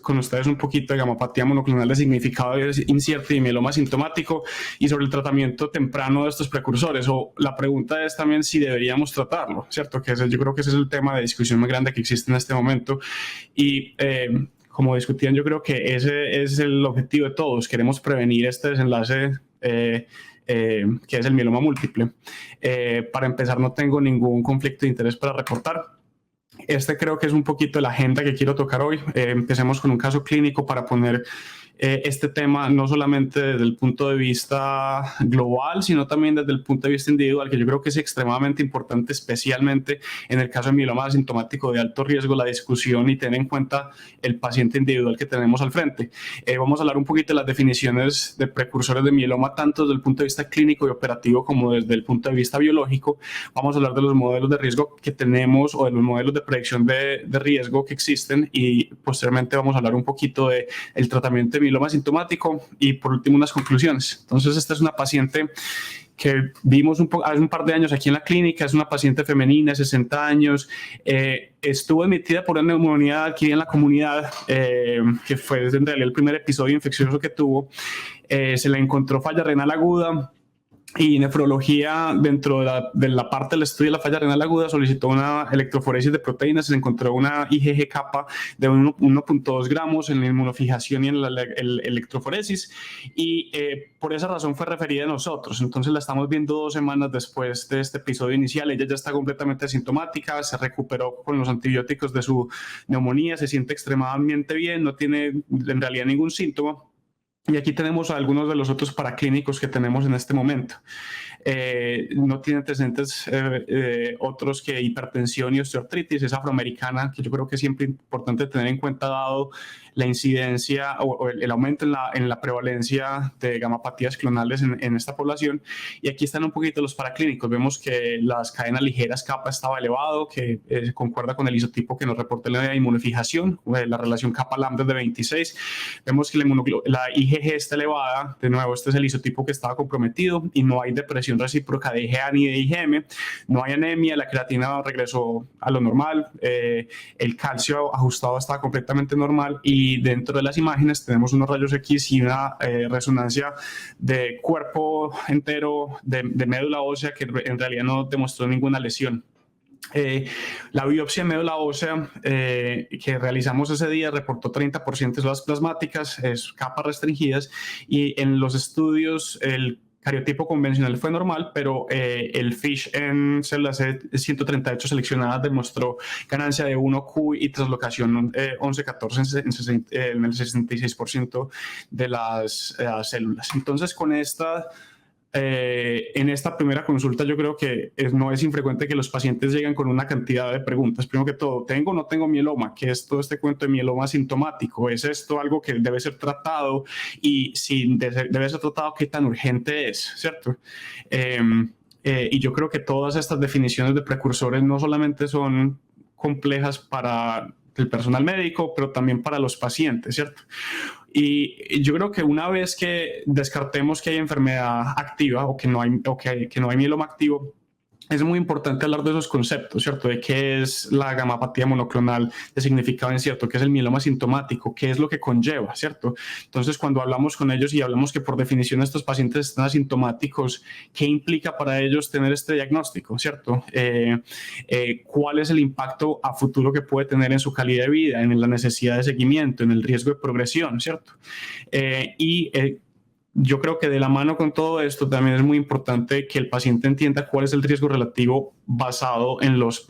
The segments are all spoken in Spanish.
con ustedes un poquito de gamapatía monoclonal de significado incierto y mieloma sintomático y sobre el tratamiento temprano de estos precursores. O la pregunta es también si deberíamos tratarlo, ¿cierto? Yo creo que ese es el tema de discusión más grande que existe en este momento. Y como discutían, yo creo que ese es el objetivo de todos. Queremos prevenir este desenlace que es el mieloma múltiple. Para empezar, no tengo ningún conflicto de interés para reportar. Creo que es un poquito la agenda que quiero tocar hoy. Empecemos con un caso clínico para poner este tema no solamente desde el punto de vista global, sino también desde el punto de vista individual, que yo creo que es extremadamente importante, especialmente en el caso de mieloma asintomático de alto riesgo, la discusión y tener en cuenta el paciente individual que tenemos al frente. Vamos a hablar un poquito de las definiciones de precursores de mieloma, tanto desde el punto de vista clínico y operativo como desde el punto de vista biológico. Vamos a hablar de los modelos de riesgo que tenemos o de los modelos de predicción de riesgo que existen y posteriormente vamos a hablar un poquito del tratamiento de mieloma sintomático y por último unas conclusiones. Entonces esta es una paciente que vimos hace un par de años aquí en la clínica. Es una paciente femenina, 60 años, estuvo admitida por una neumonía adquirida en la comunidad, que fue en realidad el primer episodio infeccioso que tuvo. Se le encontró falla renal aguda y nefrología. Dentro de la parte del estudio de la falla renal aguda solicitó una electroforesis de proteínas. Se encontró una IgG kappa de 1.2 gramos en la inmunofijación y en la electroforesis y por esa razón fue referida a nosotros. Entonces la estamos viendo 2 semanas después de este episodio inicial. Ella ya está completamente asintomática, se recuperó con los antibióticos de su neumonía, se siente extremadamente bien, no tiene en realidad ningún síntoma. Y aquí tenemos algunos de los otros paraclínicos que tenemos en este momento. No tiene antecedentes otros que hipertensión y osteoartritis. Es afroamericana, que yo creo que es siempre importante tener en cuenta dado la incidencia o el aumento en la prevalencia de gamapatías clonales en esta población. Y aquí están un poquito los paraclínicos. Vemos que las cadenas ligeras kappa estaba elevado, que concuerda con el isotipo que nos reporta la inmunofijación. La relación kappa-lambda es de 26. Vemos que la IgG está elevada. De nuevo, este es el isotipo que estaba comprometido y no hay depresión recíproca de IgA ni de IgM. No hay anemia, la creatina regresó a lo normal, el calcio ajustado está completamente normal y dentro de las imágenes tenemos unos rayos X y una resonancia de cuerpo entero de médula ósea que en realidad no demostró ninguna lesión. La biopsia de médula ósea que realizamos ese día reportó 30% de células plasmáticas, capas restringidas, y en los estudios el cariotipo convencional fue normal, pero el FISH en células C138 seleccionadas demostró ganancia de 1Q y translocación 11-14 en el 66% de las células. Entonces, con esta en esta primera consulta yo creo que no es infrecuente que los pacientes lleguen con una cantidad de preguntas. Primero que todo, ¿tengo o no tengo mieloma? ¿Qué es todo este cuento de mieloma sintomático? ¿Es esto algo que debe ser tratado? Y si debe ser tratado, ¿qué tan urgente es? ¿Cierto? Y yo creo que todas estas definiciones de precursores no solamente son complejas para el personal médico, pero también para los pacientes, ¿cierto? Y yo creo que una vez que descartemos que hay enfermedad activa o que no hay mieloma activo, es muy importante hablar de esos conceptos, ¿cierto? De qué es la gamapatía monoclonal de significado incierto, qué es el mieloma sintomático, qué es lo que conlleva, ¿cierto? Entonces, cuando hablamos con ellos y hablamos que por definición estos pacientes están asintomáticos, ¿qué implica para ellos tener este diagnóstico, ¿cierto? ¿Cuál es el impacto a futuro que puede tener en su calidad de vida, en la necesidad de seguimiento, en el riesgo de progresión, ¿cierto? Yo creo que de la mano con todo esto también es muy importante que el paciente entienda cuál es el riesgo relativo basado en los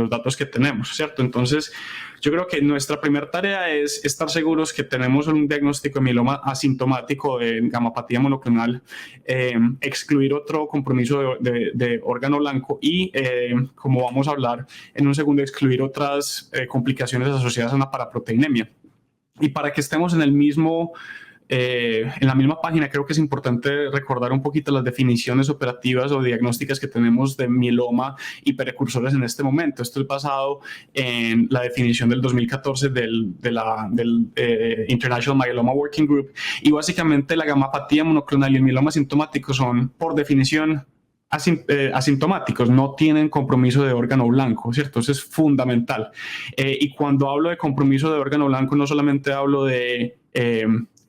datos que tenemos, ¿cierto? Entonces, yo creo que nuestra primera tarea es estar seguros que tenemos un diagnóstico de mieloma asintomático de gamapatía monoclonal, excluir otro compromiso de órgano blanco y, como vamos a hablar en un segundo, excluir otras complicaciones asociadas a una paraproteinemia. Y para que estemos en la misma página, creo que es importante recordar un poquito las definiciones operativas o diagnósticas que tenemos de mieloma y precursores en este momento. Esto es basado en la definición del 2014 del International Myeloma Working Group, y básicamente la gamapatía monoclonal y el mieloma sintomático son, por definición, asintomáticos, no tienen compromiso de órgano blanco, ¿cierto? Eso es fundamental. Y cuando hablo de compromiso de órgano blanco, no solamente hablo de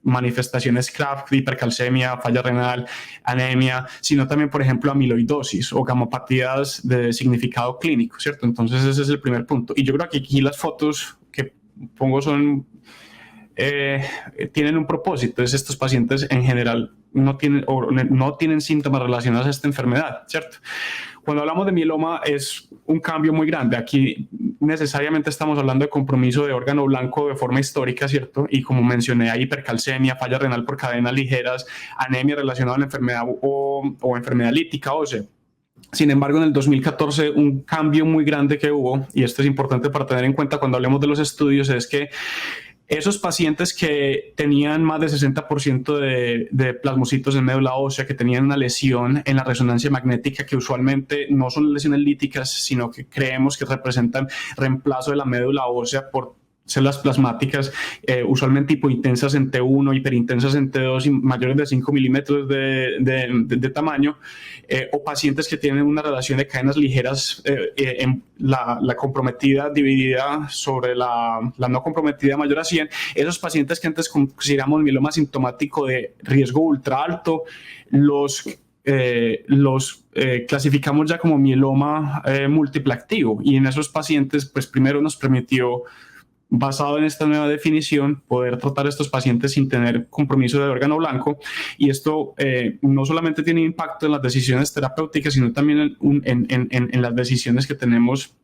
manifestaciones CRAF, hipercalcemia, falla renal, anemia, sino también, por ejemplo, amiloidosis o gamopatías de significado clínico, ¿cierto? Entonces ese es el primer punto. Y yo creo que aquí las fotos que pongo son... tienen un propósito, es estos pacientes en general no tienen síntomas relacionados a esta enfermedad, ¿cierto? Cuando hablamos de mieloma es un cambio muy grande. Aquí necesariamente estamos hablando de compromiso de órgano blanco de forma histórica, ¿cierto? Y como mencioné, hay hipercalcemia, falla renal por cadenas ligeras, anemia relacionada a la enfermedad o enfermedad lítica ósea. Sin embargo, en el 2014, un cambio muy grande que hubo, y esto es importante para tener en cuenta cuando hablemos de los estudios, es que esos pacientes que tenían más de 60% de plasmocitos en médula ósea, que tenían una lesión en la resonancia magnética, que usualmente no son lesiones líticas, sino que creemos que representan reemplazo de la médula ósea por células plasmáticas, usualmente hipointensas en T1, hiperintensas en T2 y mayores de 5 milímetros de tamaño, o pacientes que tienen una relación de cadenas ligeras, en la comprometida dividida sobre la no comprometida mayor a 100, esos pacientes que antes consideramos mieloma sintomático de riesgo ultra alto, los clasificamos ya como mieloma múltiple activo, y en esos pacientes pues primero nos permitió, basado en esta nueva definición, poder tratar a estos pacientes sin tener compromiso de órgano blanco, y esto no solamente tiene impacto en las decisiones terapéuticas, sino también en las decisiones que tenemos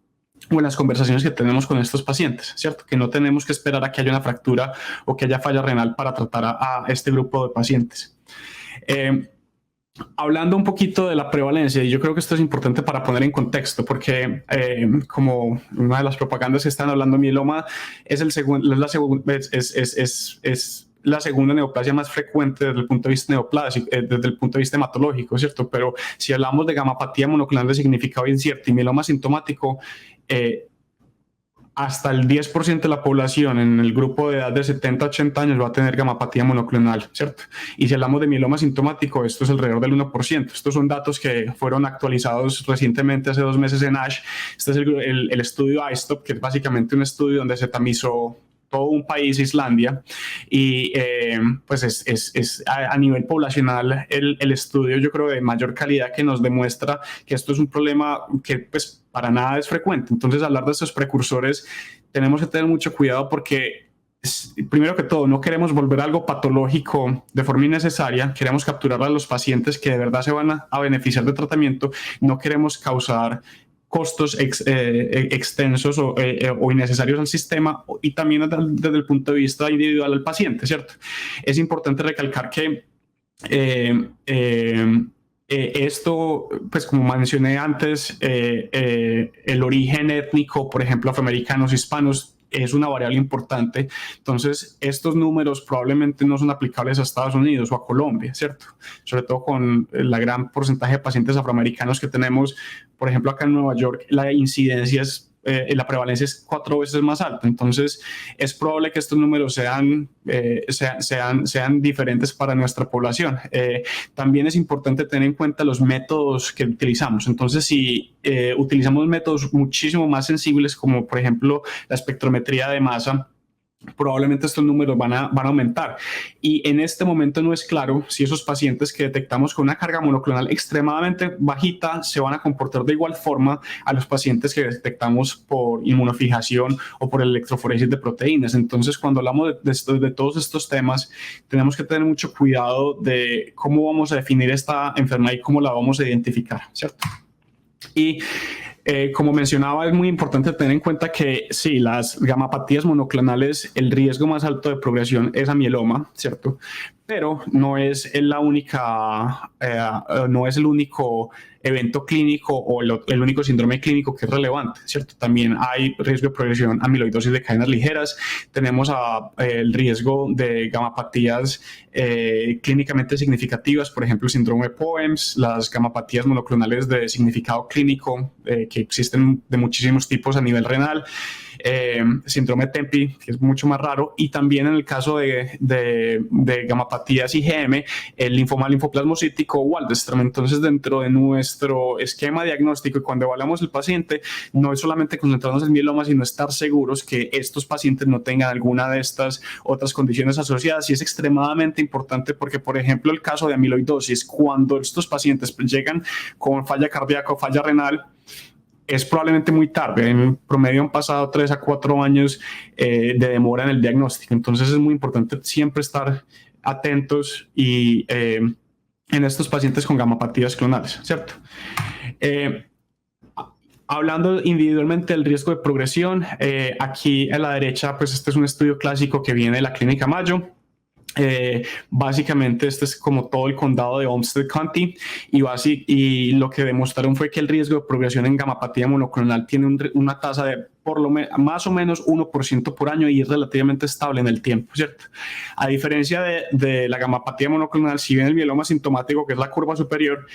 o en las conversaciones que tenemos con estos pacientes, ¿cierto? Que no tenemos que esperar a que haya una fractura o que haya falla renal para tratar a este grupo de pacientes. Hablando un poquito de la prevalencia, y yo creo que esto es importante para poner en contexto, porque como una de las propagandas que están hablando, mieloma es la segunda neoplasia más frecuente desde el punto de vista neoplásico, desde el punto de vista hematológico, ¿cierto? Pero si hablamos de gamapatía monoclonal de significado incierto y mieloma sintomático, hasta el 10% de la población en el grupo de edad de 70 a 80 años va a tener gamapatía monoclonal, ¿cierto? Y si hablamos de mieloma sintomático, esto es alrededor del 1%. Estos son datos que fueron actualizados recientemente, hace 2 meses en ASH. Este es el estudio iStop, que es básicamente un estudio donde se tamizó todo un país, Islandia, y pues es a nivel poblacional el estudio, yo creo, de mayor calidad, que nos demuestra que esto es un problema que pues para nada es frecuente. Entonces, hablar de estos precursores tenemos que tener mucho cuidado, porque primero que todo, no queremos volver algo patológico de forma innecesaria, queremos capturar a los pacientes que de verdad se van a beneficiar del tratamiento, no queremos causar costos extensos o innecesarios al sistema, y también desde el punto de vista individual al paciente, ¿cierto? Es importante recalcar que esto, pues como mencioné antes, el origen étnico, por ejemplo, afroamericanos, hispanos, es una variable importante. Entonces, estos números probablemente no son aplicables a Estados Unidos o a Colombia, ¿cierto? Sobre todo con la gran porcentaje de pacientes afroamericanos que tenemos. Por ejemplo, acá en Nueva York, la incidencia la prevalencia es 4 veces más alta. Entonces, es probable que estos números sean diferentes para nuestra población. También es importante tener en cuenta los métodos que utilizamos. Entonces, si utilizamos métodos muchísimo más sensibles, como por ejemplo la espectrometría de masa, probablemente estos números van a aumentar. Y en este momento no es claro si esos pacientes que detectamos con una carga monoclonal extremadamente bajita se van a comportar de igual forma a los pacientes que detectamos por inmunofijación o por electroforesis de proteínas. Entonces, cuando hablamos de todos estos temas, tenemos que tener mucho cuidado de cómo vamos a definir esta enfermedad y cómo la vamos a identificar, ¿cierto? Y como mencionaba, es muy importante tener en cuenta que sí, las gamapatías monoclonales, el riesgo más alto de progresión es a mieloma, ¿cierto? Pero no es la única, no es el único evento clínico o el único síndrome clínico que es relevante, ¿cierto? También hay riesgo de progresión a amiloidosis de cadenas ligeras. Tenemos el riesgo de gamapatías clínicamente significativas, por ejemplo, el síndrome de POEMS, las gamapatías monoclonales de significado clínico, que existen de muchísimos tipos a nivel renal. síndrome TEMPI, que es mucho más raro, y también en el caso de gamapatías IgM, el linfoma linfoplasmocítico o Waldenström. Entonces, dentro de nuestro esquema diagnóstico y cuando evaluamos el paciente, no es solamente concentrarnos en mieloma, sino estar seguros que estos pacientes no tengan alguna de estas otras condiciones asociadas. Y es extremadamente importante porque, por ejemplo, el caso de amiloidosis, cuando estos pacientes llegan con falla cardíaca o falla renal, es probablemente muy tarde. En promedio han pasado 3 a 4 años de demora en el diagnóstico. Entonces es muy importante siempre estar atentos y en estos pacientes con gamapatías clonales, ¿cierto? Hablando individualmente del riesgo de progresión, aquí a la derecha, pues este es un estudio clásico que viene de la Clínica Mayo. Básicamente este es como todo el condado de Olmsted County y lo que demostraron fue que el riesgo de progresión en gamapatía monoclonal tiene una tasa de más o menos 1% por año y es relativamente estable en el tiempo, ¿cierto? A diferencia de la gamapatía monoclonal, si bien el mieloma sintomático, que es la curva superior,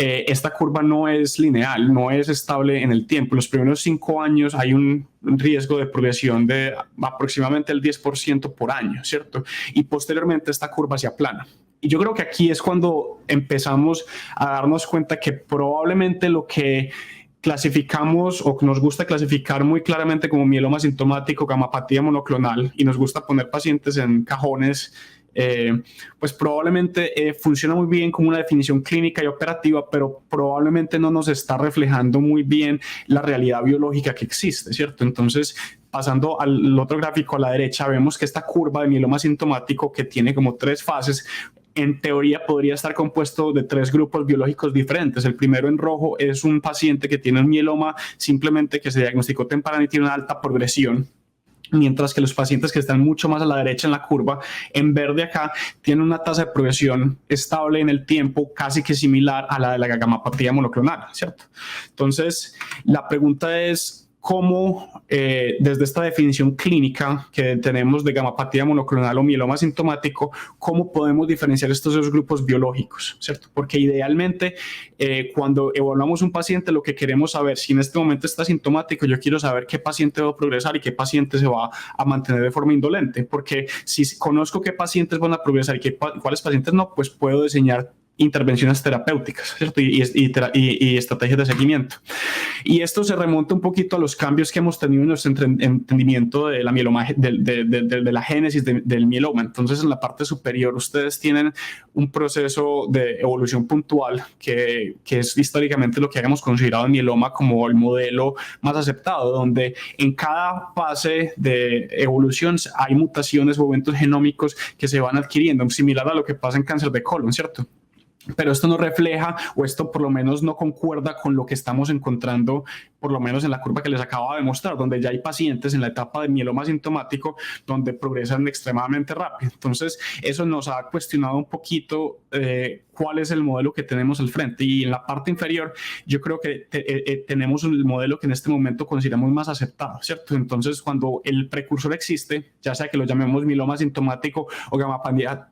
esta curva no es lineal, no es estable en el tiempo. Los primeros 5 años hay un riesgo de progresión de aproximadamente el 10% por año, ¿cierto? Y posteriormente esta curva se aplana. Y yo creo que aquí es cuando empezamos a darnos cuenta que probablemente lo que clasificamos o nos gusta clasificar muy claramente como mieloma sintomático, gamapatía monoclonal, y nos gusta poner pacientes en cajones, pues probablemente funciona muy bien como una definición clínica y operativa, pero probablemente no nos está reflejando muy bien la realidad biológica que existe, ¿cierto? Entonces, pasando al otro gráfico a la derecha, vemos que esta curva de mieloma sintomático, que tiene como 3 fases, en teoría podría estar compuesto de 3 grupos biológicos diferentes. El primero en rojo es un paciente que tiene un mieloma simplemente que se diagnosticó temprano y tiene una alta progresión, mientras que los pacientes que están mucho más a la derecha en la curva, en verde acá, tienen una tasa de progresión estable en el tiempo casi que similar a la de la gamapatía monoclonal, ¿cierto? Entonces, la pregunta es, cómo desde esta definición clínica que tenemos de gamapatía monoclonal o mieloma sintomático, cómo podemos diferenciar estos 2 grupos biológicos, ¿cierto? Porque idealmente cuando evaluamos un paciente, lo que queremos saber, si en este momento está sintomático, yo quiero saber qué paciente va a progresar y qué paciente se va a mantener de forma indolente, porque si conozco qué pacientes van a progresar y cuáles pacientes no, pues puedo diseñar intervenciones terapéuticas, ¿cierto? Y estrategias de seguimiento. Y esto se remonta un poquito a los cambios que hemos tenido en nuestro entendimiento de la mieloma, de la génesis del mieloma. Entonces, en la parte superior, ustedes tienen un proceso de evolución puntual que es históricamente lo que habíamos considerado el mieloma como el modelo más aceptado, donde en cada fase de evolución hay mutaciones o eventos genómicos que se van adquiriendo, similar a lo que pasa en cáncer de colon, ¿cierto? Pero esto no refleja, o esto por lo menos no concuerda con lo que estamos encontrando, por lo menos en la curva que les acabo de mostrar, donde ya hay pacientes en la etapa de mieloma sintomático donde progresan extremadamente rápido. Entonces, eso nos ha cuestionado un poquito cuál es el modelo que tenemos al frente. Y en la parte inferior, yo creo que tenemos el modelo que en este momento consideramos más aceptado, ¿cierto? Entonces, cuando el precursor existe, ya sea que lo llamemos mieloma sintomático o gamapatía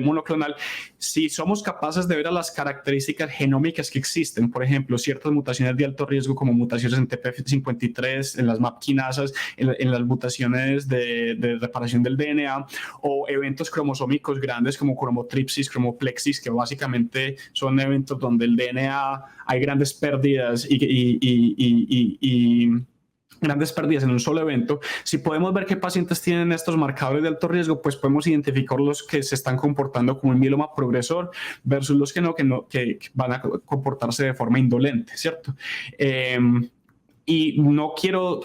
monoclonal, si somos capaces de ver a las características genómicas que existen, por ejemplo, ciertas mutaciones de alto riesgo como mutaciones en TP53, en las MAP quinasas, en las mutaciones de reparación del DNA, o eventos cromosómicos grandes como cromotripsis, cromoplexis, que básicamente son eventos donde el DNA hay grandes pérdidas y grandes pérdidas en un solo evento. Si podemos ver qué pacientes tienen estos marcadores de alto riesgo, pues podemos identificar los que se están comportando como un mieloma progresor versus los que van a comportarse de forma indolente, ¿cierto? Y no quiero,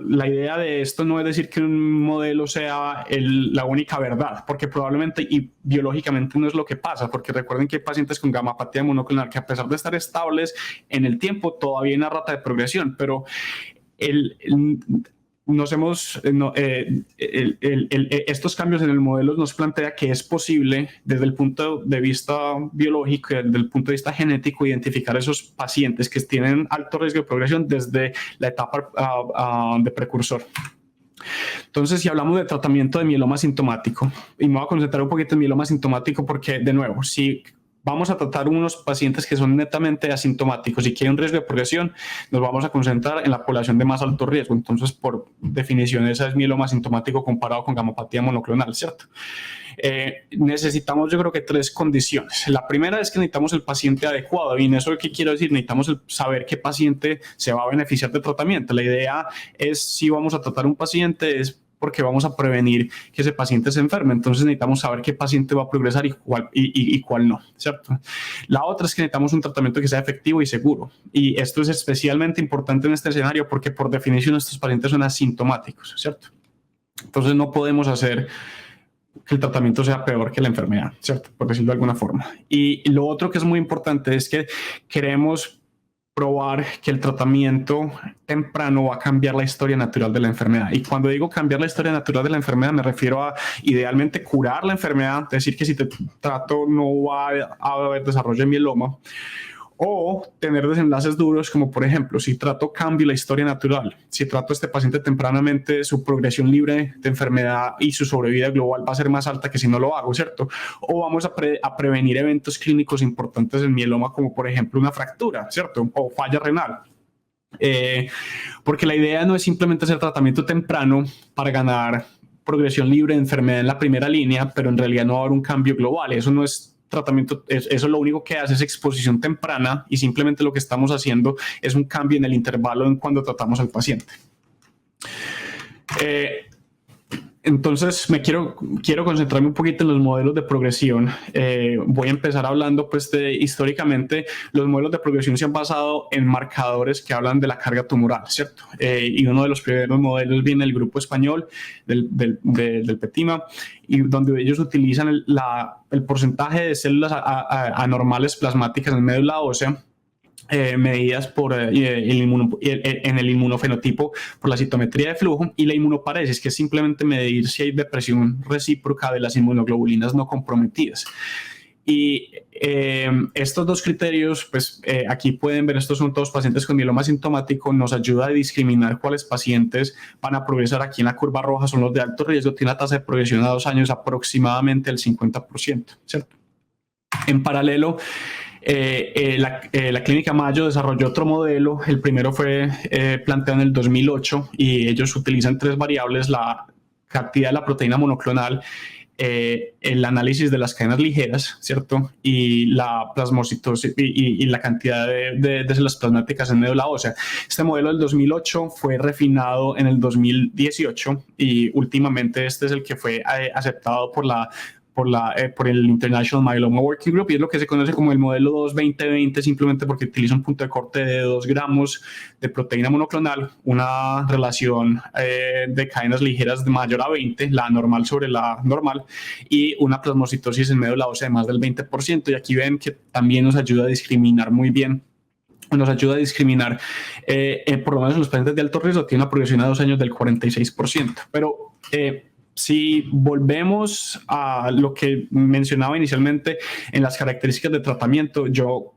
la idea de esto no es decir que un modelo sea la única verdad, porque probablemente y biológicamente no es lo que pasa, porque recuerden que hay pacientes con gamapatía monoclonal que a pesar de estar estables en el tiempo, todavía hay una rata de progresión, pero estos cambios en el modelo nos plantea que es posible desde el punto de vista biológico, desde el punto de vista genético, identificar esos pacientes que tienen alto riesgo de progresión desde la etapa de precursor. Entonces, si hablamos de tratamiento de mieloma sintomático, y me voy a concentrar un poquito en mieloma sintomático porque, de nuevo, si vamos a tratar unos pacientes que son netamente asintomáticos y que hay un riesgo de progresión, nos vamos a concentrar en la población de más alto riesgo. Entonces, por definición, esa es mieloma asintomático comparado con gamopatía monoclonal, ¿cierto? Necesitamos, yo creo que 3 condiciones. La primera es que necesitamos el paciente adecuado. ¿Y en eso qué quiero decir? Necesitamos saber qué paciente se va a beneficiar del tratamiento. La idea es, si vamos a tratar un paciente, es porque vamos a prevenir que ese paciente se enferme. Entonces necesitamos saber qué paciente va a progresar y cuál no, ¿cierto? La otra es que necesitamos un tratamiento que sea efectivo y seguro. Y esto es especialmente importante en este escenario porque por definición estos pacientes son asintomáticos, ¿cierto? Entonces no podemos hacer que el tratamiento sea peor que la enfermedad, ¿cierto? Por decirlo de alguna forma. Y lo otro que es muy importante es que queremos probar que el tratamiento temprano va a cambiar la historia natural de la enfermedad. Y cuando digo cambiar la historia natural de la enfermedad, me refiero a idealmente curar la enfermedad, es decir, que si te trato no va a haber desarrollo de mieloma, o tener desenlaces duros, como por ejemplo, si trato cambio la historia natural, si trato a este paciente tempranamente, su progresión libre de enfermedad y su sobrevida global va a ser más alta que si no lo hago, ¿cierto? O vamos a prevenir eventos clínicos importantes en mieloma, como por ejemplo una fractura, ¿cierto? O falla renal. Porque la idea no es simplemente hacer tratamiento temprano para ganar progresión libre de enfermedad en la primera línea, pero en realidad no va a haber un cambio global. Eso no es tratamiento, eso lo único que hace es exposición temprana y simplemente lo que estamos haciendo es un cambio en el intervalo en cuando tratamos al paciente. Entonces quiero concentrarme un poquito en los modelos de progresión. Voy a empezar hablando pues históricamente los modelos de progresión se han basado en marcadores que hablan de la carga tumoral, ¿cierto? Y uno de los primeros modelos viene del grupo español del PETIMA, y donde ellos utilizan el porcentaje de células anormales plasmáticas en médula ósea, medidas por en el inmunofenotipo por la citometría de flujo, y la inmunoparesis, que es simplemente medir si hay depresión recíproca de las inmunoglobulinas no comprometidas. Y estos 2 criterios, pues aquí pueden ver, estos son todos pacientes con mieloma asintomático, nos ayuda a discriminar cuáles pacientes van a progresar. Aquí en la curva roja son los de alto riesgo, tiene una tasa de progresión a 2 años aproximadamente el 50%, ¿cierto? En paralelo, la Clínica Mayo desarrolló otro modelo. El primero fue planteado en el 2008 y ellos utilizan 3 variables: la cantidad de la proteína monoclonal, el análisis de las cadenas ligeras, ¿cierto? Y la plasmocitosis y la cantidad de células plasmáticas en médula ósea. Este modelo del 2008 fue refinado en el 2018 y últimamente este es el que fue aceptado por el International Myeloma Working Group, y es lo que se conoce como el modelo 2-20-20, simplemente porque utiliza un punto de corte de 2 gramos de proteína monoclonal, una relación de cadenas ligeras de mayor a 20, la normal sobre la normal, y una plasmocitosis en médula ósea de más del 20%. Y aquí ven que también nos ayuda a discriminar muy bien. Nos ayuda a discriminar, por lo menos en los pacientes de alto riesgo, tiene una progresión a 2 años del 46%. Pero si volvemos a lo que mencionaba inicialmente en las características de tratamiento, yo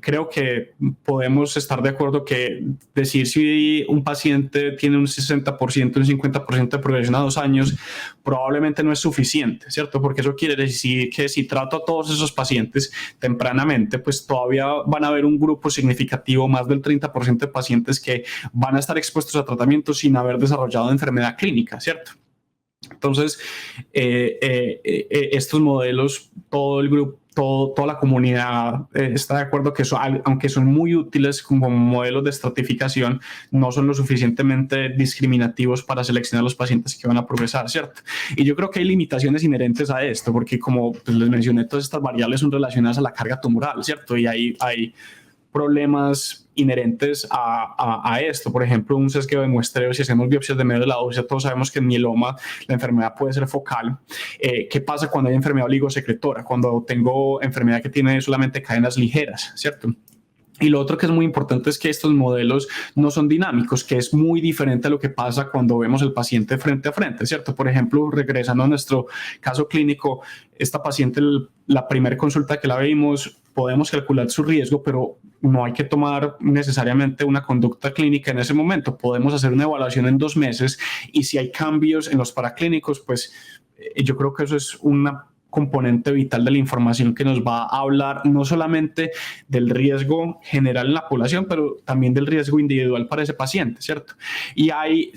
creo que podemos estar de acuerdo que decir si un paciente tiene un 60%, un 50% de progresión a 2 años, probablemente no es suficiente, ¿cierto? Porque eso quiere decir que si trato a todos esos pacientes tempranamente, pues todavía van a haber un grupo significativo, más del 30% de pacientes que van a estar expuestos a tratamiento sin haber desarrollado enfermedad clínica, ¿cierto? Entonces, estos modelos, todo el grupo, toda la comunidad está de acuerdo que aunque son muy útiles como modelos de estratificación, no son lo suficientemente discriminativos para seleccionar los pacientes que van a progresar, ¿cierto? Y yo creo que hay limitaciones inherentes a esto, porque como pues, les mencioné, todas estas variables son relacionadas a la carga tumoral, ¿cierto? Y hay problemas inherentes a esto. Por ejemplo, un sesgo de muestreo. Si hacemos biopsias de médula ósea, todos sabemos que en mieloma la enfermedad puede ser focal. ¿Qué pasa cuando hay enfermedad oligosecretora? Cuando tengo enfermedad que tiene solamente cadenas ligeras, ¿cierto? Y lo otro que es muy importante es que estos modelos no son dinámicos, que es muy diferente a lo que pasa cuando vemos el paciente frente a frente, ¿cierto? Por ejemplo, regresando a nuestro caso clínico, esta paciente, la primera consulta que la vimos, podemos calcular su riesgo, pero no hay que tomar necesariamente una conducta clínica en ese momento. Podemos hacer una evaluación en 2 meses y si hay cambios en los paraclínicos, pues yo creo que eso es componente vital de la información que nos va a hablar no solamente del riesgo general en la población, pero también del riesgo individual para ese paciente, ¿cierto? Y hay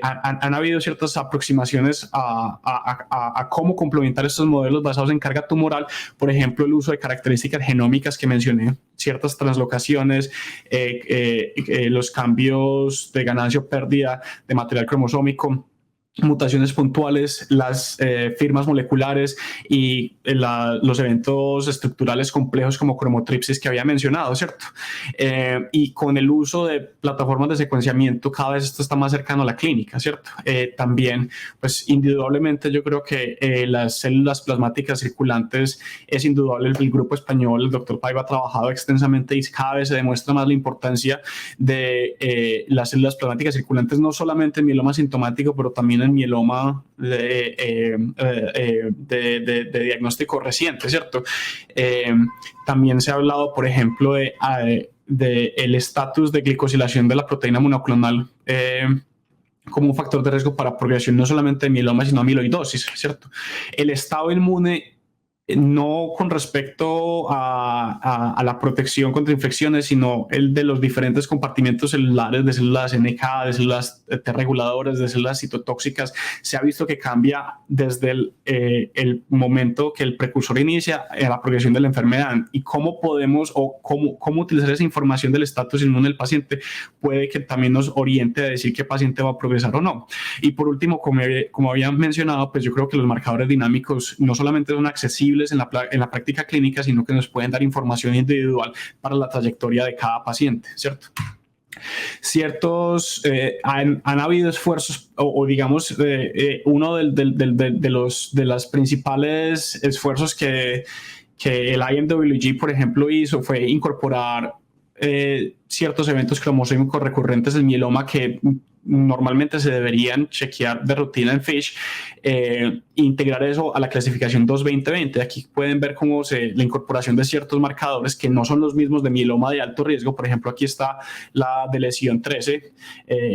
han habido ciertas aproximaciones a cómo complementar estos modelos basados en carga tumoral, por ejemplo, el uso de características genómicas que mencioné, ciertas translocaciones, los cambios de ganancia o pérdida de material cromosómico, mutaciones puntuales, las firmas moleculares y los eventos estructurales complejos como cromotripsis que había mencionado, ¿cierto? Y con el uso de plataformas de secuenciamiento, cada vez esto está más cercano a la clínica, ¿cierto? También, pues indudablemente yo creo que las células plasmáticas circulantes es indudable. El grupo español, el doctor Paiva, ha trabajado extensamente y cada vez se demuestra más la importancia de las células plasmáticas circulantes, no solamente en mieloma sintomático, pero también en mieloma de diagnóstico reciente, ¿cierto? También se ha hablado, por ejemplo, de el estatus de glicosilación de la proteína monoclonal como un factor de riesgo para progresión no solamente de mieloma, sino amiloidosis, ¿cierto? El estado inmune, no con respecto a la protección contra infecciones, sino el de los diferentes compartimentos celulares, de células NK, de células T reguladoras, de células citotóxicas, se ha visto que cambia desde el momento que el precursor inicia a la progresión de la enfermedad. Y cómo podemos o cómo utilizar esa información del estatus inmune del paciente puede que también nos oriente a decir qué paciente va a progresar o no. Y por último, como había mencionado, pues yo creo que los marcadores dinámicos no solamente son accesibles en la práctica clínica, sino que nos pueden dar información individual para la trayectoria de cada paciente, ¿cierto? Han habido esfuerzos o digamos uno de los principales esfuerzos que el IMWG, por ejemplo, hizo fue incorporar ciertos eventos cromosómicos recurrentes en mieloma que normalmente se deberían chequear de rutina en FISH, integrar eso a la clasificación 2-20-20. Aquí pueden ver cómo la incorporación de ciertos marcadores que no son los mismos de mieloma de alto riesgo. Por ejemplo, aquí está la de lesión 13,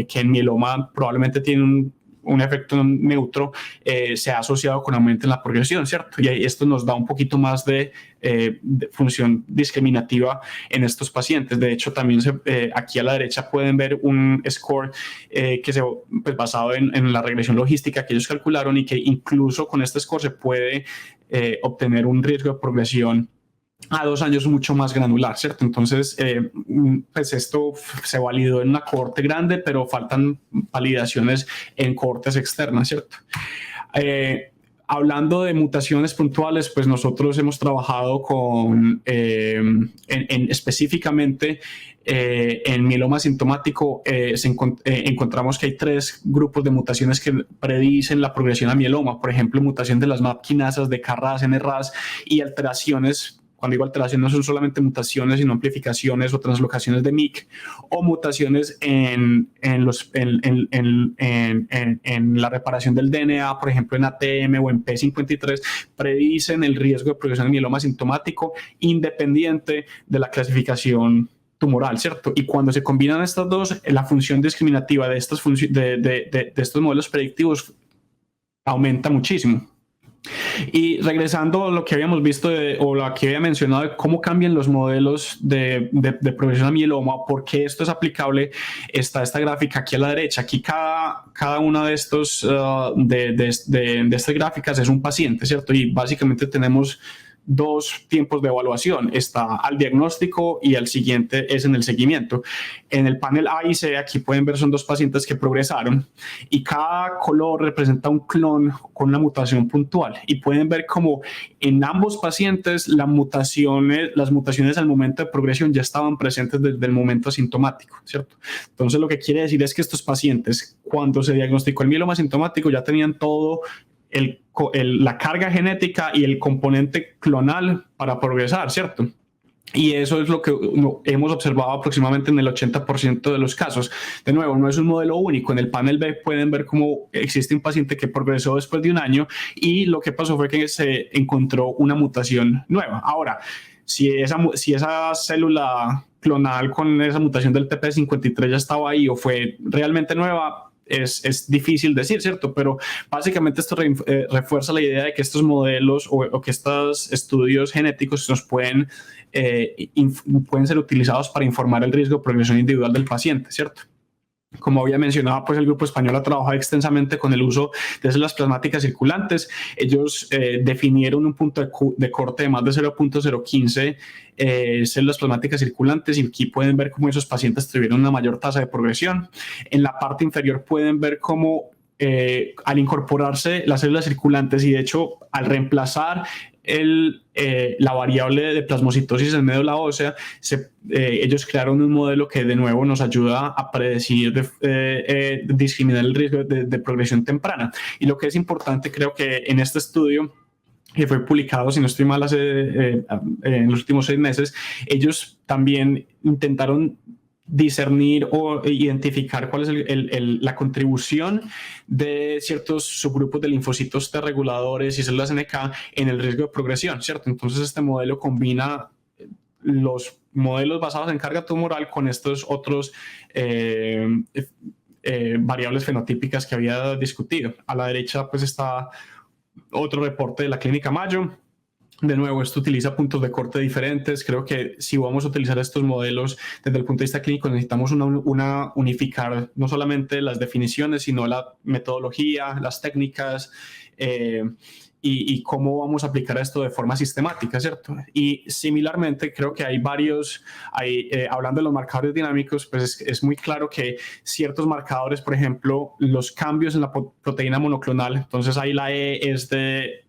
que en mieloma probablemente tiene un efecto neutro, se ha asociado con aumento en la progresión, ¿cierto? Y esto nos da un poquito más de función discriminativa en estos pacientes. De hecho, también aquí a la derecha pueden ver un score pues basado en la regresión logística que ellos calcularon, y que incluso con este score se puede obtener un riesgo de progresión a 2 años mucho más granular, ¿cierto? Entonces, pues esto se validó en una cohorte grande, pero faltan validaciones en cohortes externas, ¿cierto? Hablando de mutaciones puntuales, pues nosotros hemos trabajado específicamente en mieloma sintomático. Encontramos que hay 3 grupos de mutaciones que predicen la progresión a mieloma. Por ejemplo, mutación de las MAP quinasas, de KRAS, NRAS y alteraciones. Cuando digo alteraciones, no son solamente mutaciones, sino amplificaciones o translocaciones de MYC, o mutaciones en la reparación del DNA, por ejemplo en ATM o en P53, predicen el riesgo de progresión de mieloma sintomático independiente de la clasificación tumoral, ¿cierto? Y cuando se combinan estas dos, la función discriminativa de estos modelos predictivos aumenta muchísimo. Y regresando a lo que habíamos visto o lo que había mencionado de cómo cambian los modelos de progresión a mieloma, por qué esto es aplicable, está esta gráfica aquí a la derecha. Aquí cada una de estas gráficas es un paciente, ¿cierto? Y básicamente tenemos 2 tiempos de evaluación. Está al diagnóstico y el siguiente es en el seguimiento. En el panel A y C, aquí pueden ver, son 2 pacientes que progresaron y cada color representa un clon con una mutación puntual, y pueden ver como en ambos pacientes las mutaciones al momento de progresión ya estaban presentes desde el momento asintomático, ¿cierto? Entonces lo que quiere decir es que estos pacientes, cuando se diagnosticó el mieloma asintomático, ya tenían todo la carga genética y el componente clonal para progresar, ¿cierto? Y eso es lo que hemos observado aproximadamente en el 80% de los casos. De nuevo, no es un modelo único. En el panel B pueden ver cómo existe un paciente que progresó después de 1 año y lo que pasó fue que se encontró una mutación nueva. Ahora, si esa célula clonal con esa mutación del TP53 ya estaba ahí o fue realmente nueva, es difícil decir, ¿cierto? Pero básicamente esto refuerza la idea de que estos modelos o que estos estudios genéticos nos pueden ser utilizados para informar el riesgo de progresión individual del paciente, ¿cierto? Como había mencionado, pues el grupo español ha trabajado extensamente con el uso de células plasmáticas circulantes. Ellos definieron un punto de corte de más de 0.015 células plasmáticas circulantes, y aquí pueden ver cómo esos pacientes tuvieron una mayor tasa de progresión. En la parte inferior pueden ver cómo al incorporarse las células circulantes y de hecho al reemplazar la variable de plasmocitosis en médula ósea, ellos crearon un modelo que de nuevo nos ayuda a predecir, discriminar el riesgo de progresión temprana. Y lo que es importante, creo que en este estudio, que fue publicado, si no estoy mal, en los últimos 6 meses, ellos también intentaron discernir o identificar cuál es la contribución de ciertos subgrupos de linfocitos T reguladores y células NK en el riesgo de progresión, ¿cierto? Entonces este modelo combina los modelos basados en carga tumoral con estos otros variables fenotípicas que había discutido. A la derecha pues está otro reporte de la Clínica Mayo. De nuevo, esto utiliza puntos de corte diferentes. Creo que si vamos a utilizar estos modelos desde el punto de vista clínico, necesitamos unificar no solamente las definiciones, sino la metodología, las técnicas y cómo vamos a aplicar esto de forma sistemática, ¿cierto? Y similarmente, creo que hay varios, hablando de los marcadores dinámicos, pues es muy claro que ciertos marcadores, por ejemplo, los cambios en la proteína monoclonal, entonces ahí la E es de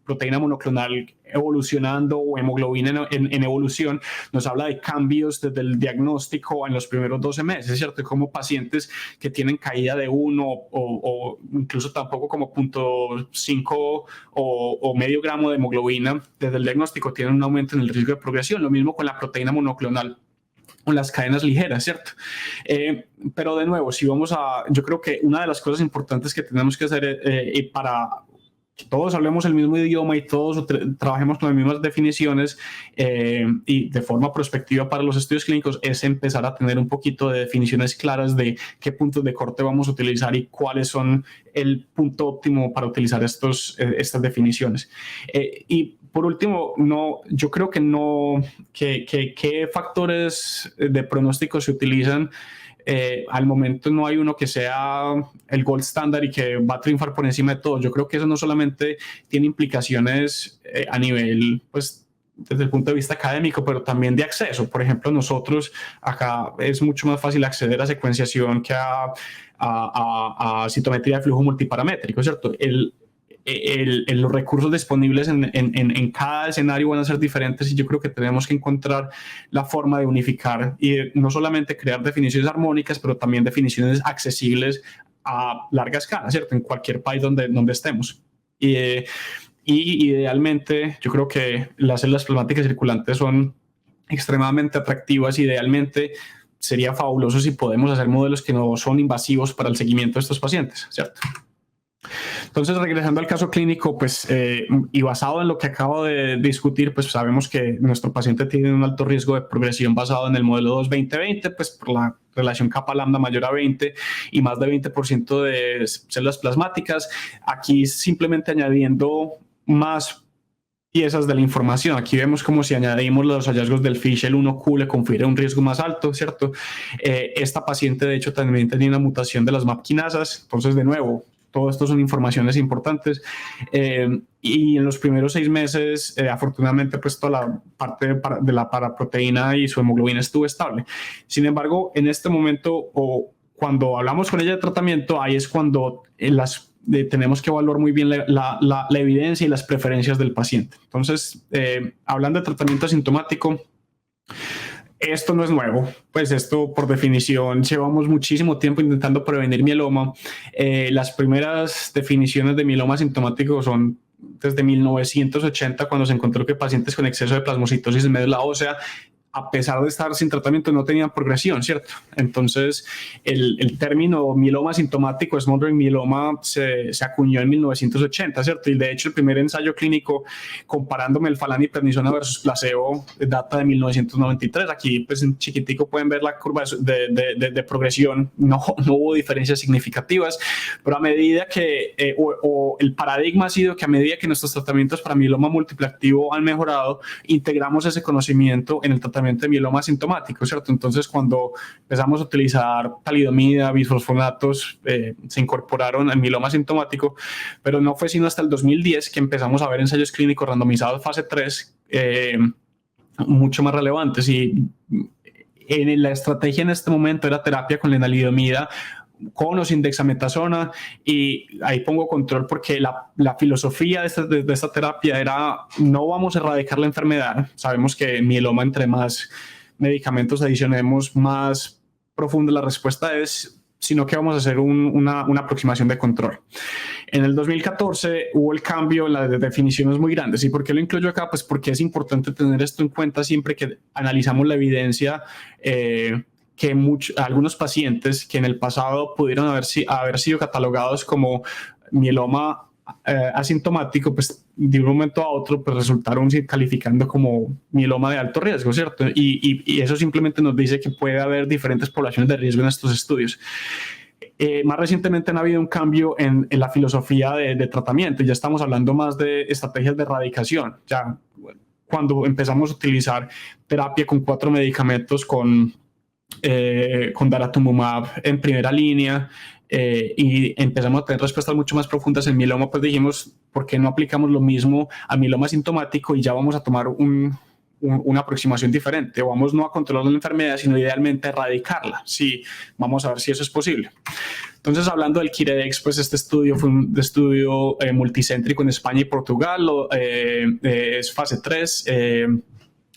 proteína monoclonal evolucionando o hemoglobina en evolución, nos habla de cambios desde el diagnóstico en los primeros 12 meses, ¿cierto? Como pacientes que tienen caída de 1 o incluso tampoco como 0.5 o medio gramo de hemoglobina desde el diagnóstico tienen un aumento en el riesgo de progresión. Lo mismo con la proteína monoclonal o las cadenas ligeras, ¿cierto? Pero de nuevo, si vamos yo creo que una de las cosas importantes que tenemos que hacer para que todos hablemos el mismo idioma y todos trabajemos con las mismas definiciones y de forma prospectiva para los estudios clínicos, es empezar a tener un poquito de definiciones claras de qué puntos de corte vamos a utilizar y cuáles son el punto óptimo para utilizar estas definiciones. Y por último, yo creo que qué factores de pronóstico se utilizan. Al momento no hay uno que sea el gold standard y que va a triunfar por encima de todo. Yo creo que eso no solamente tiene implicaciones a nivel, pues, desde el punto de vista académico, pero también de acceso. Por ejemplo, nosotros acá es mucho más fácil acceder a secuenciación que a citometría de flujo multiparamétrico, ¿cierto? Los recursos disponibles en cada escenario van a ser diferentes y yo creo que tenemos que encontrar la forma de unificar y no solamente crear definiciones armónicas, pero también definiciones accesibles a larga escala, ¿cierto? En cualquier país donde estemos. Y idealmente, yo creo que las células plasmáticas circulantes son extremadamente atractivas. Idealmente, sería fabuloso si podemos hacer modelos que no son invasivos para el seguimiento de estos pacientes, ¿cierto? Entonces, regresando al caso clínico, pues, y basado en lo que acabo de discutir, pues sabemos que nuestro paciente tiene un alto riesgo de progresión basado en el modelo 2-20-20, pues por la relación kappa lambda mayor a 20 y más de 20% de células plasmáticas. Aquí simplemente añadiendo más piezas de la información. Aquí vemos como si añadimos los hallazgos del Fischl 1Q le confiere un riesgo más alto, ¿cierto? Esta paciente, de hecho, también tenía una mutación de las MAP quinasas. Entonces, de nuevo, todo esto son informaciones importantes. Y en los primeros 6 meses, afortunadamente, pues toda la parte de la paraproteína y su hemoglobina estuvo estable. Sin embargo, en este momento, o cuando hablamos con ella de tratamiento, ahí es cuando tenemos que evaluar muy bien la evidencia y las preferencias del paciente. Entonces, hablando de tratamiento asintomático, esto no es nuevo, pues esto por definición llevamos muchísimo tiempo intentando prevenir mieloma. Las primeras definiciones de mieloma asintomático son desde 1980, cuando se encontró que pacientes con exceso de plasmocitosis en médula ósea a pesar de estar sin tratamiento, no tenían progresión, ¿cierto? Entonces, el término mieloma sintomático, smoldering myeloma, se acuñó en 1980, ¿cierto? Y de hecho, el primer ensayo clínico comparando melfalán y prednisona versus placebo data de 1993. Aquí, pues, en chiquitico pueden ver la curva de progresión. No hubo diferencias significativas, pero a medida que, el paradigma ha sido que a medida que nuestros tratamientos para mieloma múltiple activo han mejorado, integramos ese conocimiento en el tratamiento de mieloma sintomático, ¿cierto? Entonces, cuando empezamos a utilizar talidomida, bisfosfonatos, se incorporaron al mieloma sintomático, pero no fue sino hasta el 2010 que empezamos a ver ensayos clínicos randomizados fase 3 mucho más relevantes. Y la estrategia en este momento era terapia con lenalidomida, con o sin dexametasona, y ahí pongo control porque la filosofía de esta terapia era: no vamos a erradicar la enfermedad. Sabemos que en mieloma, entre más medicamentos adicionemos, más profunda la respuesta es, sino que vamos a hacer una aproximación de control. En el 2014 hubo el cambio en las definiciones muy grandes. ¿Y por qué lo incluyo acá? Pues porque es importante tener esto en cuenta siempre que analizamos la evidencia, que algunos pacientes que en el pasado pudieron haber sido catalogados como mieloma asintomático, pues de un momento a otro pues resultaron calificando como mieloma de alto riesgo, ¿cierto? Y eso simplemente nos dice que puede haber diferentes poblaciones de riesgo en estos estudios. Más recientemente ha habido un cambio en la filosofía de tratamiento. Ya estamos hablando más de estrategias de erradicación. Ya cuando empezamos a utilizar terapia con 4 medicamentos, con daratumumab en primera línea, y empezamos a tener respuestas mucho más profundas en mieloma, pues dijimos, ¿por qué no aplicamos lo mismo a mieloma sintomático y ya vamos a tomar una aproximación diferente? O vamos no a controlar la enfermedad, sino idealmente a erradicarla. Sí, vamos a ver si eso es posible. Entonces, hablando del Kiredex, pues este estudio fue un estudio multicéntrico en España y Portugal. Es fase 3,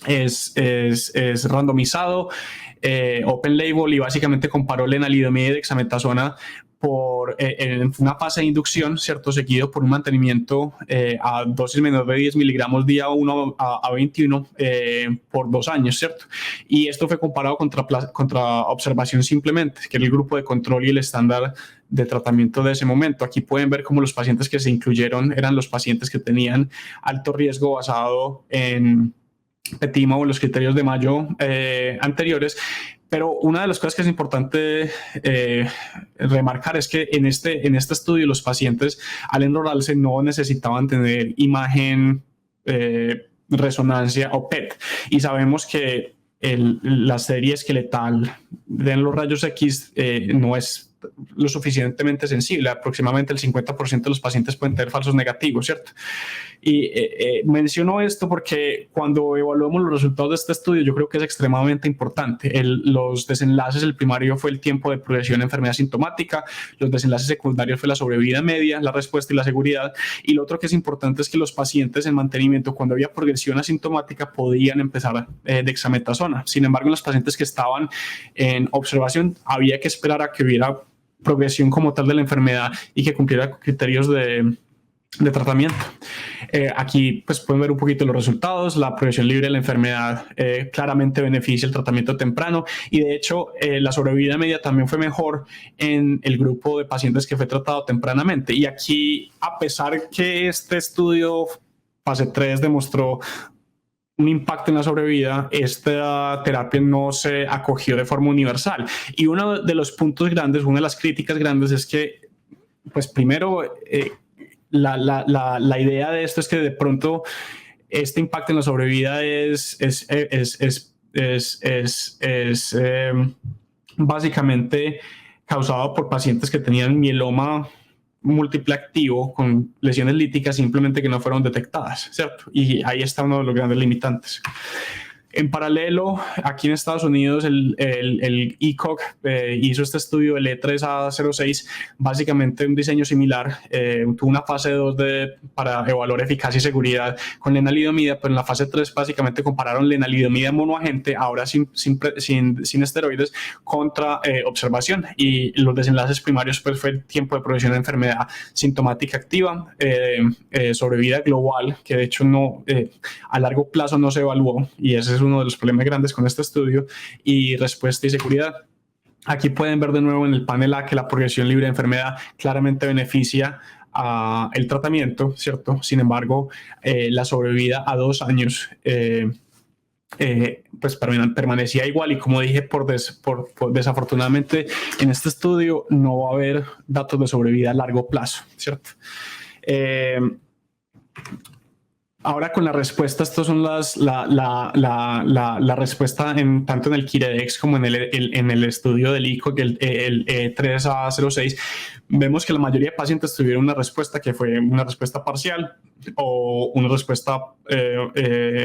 es randomizado, open label, y básicamente comparó lenalidomida y dexametasona en una fase de inducción, ¿cierto? Seguido por un mantenimiento a dosis menor de 10 miligramos día 1 a 21 por 2 años, ¿cierto? Y esto fue comparado contra observación simplemente, que era el grupo de control y el estándar de tratamiento de ese momento. Aquí pueden ver cómo los pacientes que se incluyeron eran los pacientes que tenían alto riesgo basado en PETIMA o los criterios de Mayo anteriores. Pero una de las cosas que es importante remarcar es que en este estudio los pacientes al enrolarse no necesitaban tener imagen, resonancia o PET. Y sabemos que la serie esqueletal de los rayos X no es lo suficientemente sensible. Aproximadamente el 50% de los pacientes pueden tener falsos negativos, ¿cierto? Y menciono esto porque cuando evaluamos los resultados de este estudio, yo creo que es extremadamente importante. Los desenlaces, el primario fue el tiempo de progresión de enfermedad sintomática, los desenlaces secundarios fue la sobrevida media, la respuesta y la seguridad. Y lo otro que es importante es que los pacientes en mantenimiento, cuando había progresión asintomática, podían empezar dexametasona. Sin embargo, en los pacientes que estaban en observación, había que esperar a que hubiera progresión como tal de la enfermedad y que cumpliera criterios de tratamiento. Aquí pues pueden ver un poquito los resultados. La progresión libre de la enfermedad claramente beneficia el tratamiento temprano, y de hecho la sobrevida media también fue mejor en el grupo de pacientes que fue tratado tempranamente. Y aquí, a pesar que este estudio fase 3 demostró un impacto en la sobrevida, esta terapia no se acogió de forma universal. Y uno de los puntos grandes, una de las críticas grandes es que, pues primero, la idea de esto es que de pronto este impacto en la sobrevida es básicamente causado por pacientes que tenían mieloma múltiple activo con lesiones líticas simplemente que no fueron detectadas, ¿cierto? Y ahí está uno de los grandes limitantes. En paralelo, aquí en Estados Unidos, el ECOG hizo este estudio, el E3A06, básicamente un diseño similar. Tuvo una fase 2 para evaluar eficacia y seguridad con lenalidomida, pero en la fase 3 básicamente compararon lenalidomida monoagente, ahora sin esteroides, contra observación. Y los desenlaces primarios pues, fue el tiempo de progresión de enfermedad sintomática activa, sobrevida global, que de hecho no, a largo plazo no se evaluó, y ese es uno de los problemas grandes con este estudio, y respuesta y seguridad. Aquí pueden ver de nuevo en el panel A que la progresión libre de enfermedad claramente beneficia el tratamiento, ¿cierto? Sin embargo, la sobrevida a 2 años pues permanecía igual, y como dije, desafortunadamente en este estudio no va a haber datos de sobrevida a largo plazo, ¿cierto? Ahora con la respuesta, estas son la respuesta tanto en el Kiredex como en el estudio del ICO, el E3A06. Vemos que la mayoría de pacientes tuvieron una respuesta que fue una respuesta parcial o una respuesta